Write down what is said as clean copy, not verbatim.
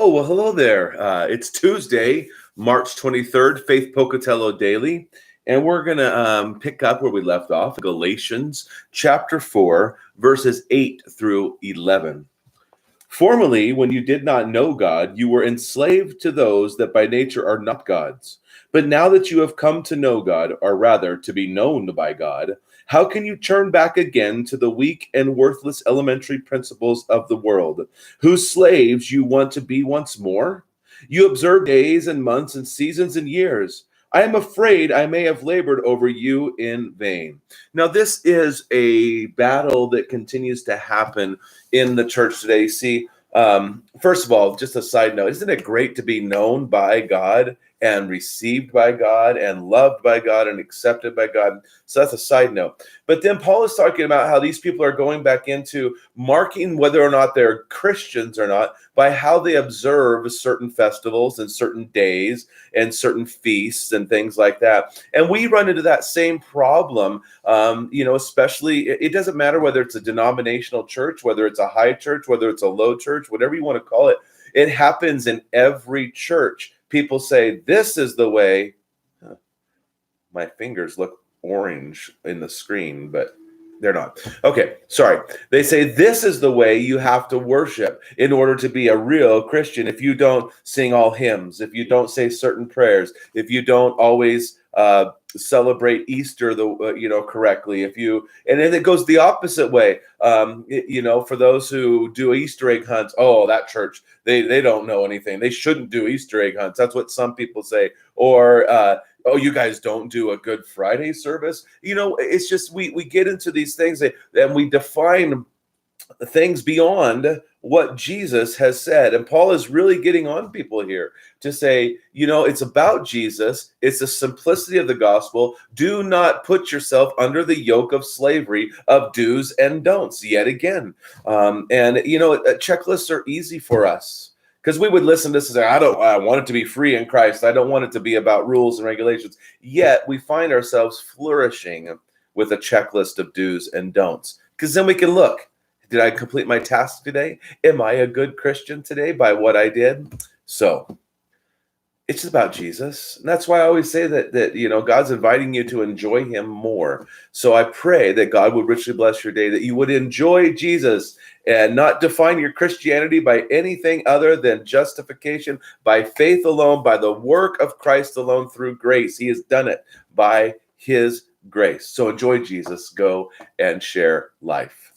Oh, well, hello there. It's Tuesday, March 23rd, Faith Pocatello Daily, and we're going to pick up where we left off, Galatians chapter 4, verses 8 through 11. Formerly, when you did not know God, you were enslaved to those that by nature are not gods. But now that you have come to know God, or rather to be known by God, how can you turn back again to the weak and worthless elementary principles of the world, whose slaves you want to be once more? You observe days and months and seasons and years. I am afraid I may have labored over you in vain. Now, this is a battle that continues to happen in the church today. See, first of all, just a side note, isn't it great to be known by God and received by God and loved by God and accepted by God? So that's a side note. But then Paul is talking about how these people are going back into marking whether or not they're Christians or not by how they observe certain festivals and certain days and certain feasts and things like that. And we run into that same problem, especially, it doesn't matter whether it's a denominational church, whether it's a high church, whether it's a low church, whatever you want to call it. It happens in every church. People say, this is the way. My fingers look orange in the screen, but they're not. Okay, sorry. They say this is the way you have to worship in order to be a real Christian. If you don't sing all hymns, if you don't say certain prayers, if you don't always celebrate Easter correctly, and then it goes the opposite way. For those who do Easter egg hunts, oh, that church, they don't know anything. They shouldn't do Easter egg hunts. That's what some people say. Or oh, you guys don't do a Good Friday service. It's just we get into these things and we define things beyond what Jesus has said. And Paul is really getting on people here to say, it's about Jesus. It's the simplicity of the gospel. Do not put yourself under the yoke of slavery of do's and don'ts yet again. Checklists are easy for us. Because we would listen to this and say, I want it to be free in Christ. I don't want it to be about rules and regulations. Yet we find ourselves flourishing with a checklist of do's and don'ts. Because then we can look, did I complete my task today? Am I a good Christian today by what I did? So it's about Jesus. And that's why I always say that God's inviting you to enjoy him more. So I pray that God would richly bless your day, that you would enjoy Jesus and not define your Christianity by anything other than justification by faith alone, by the work of Christ alone, through grace. He has done it by his grace. So enjoy Jesus. Go and share life.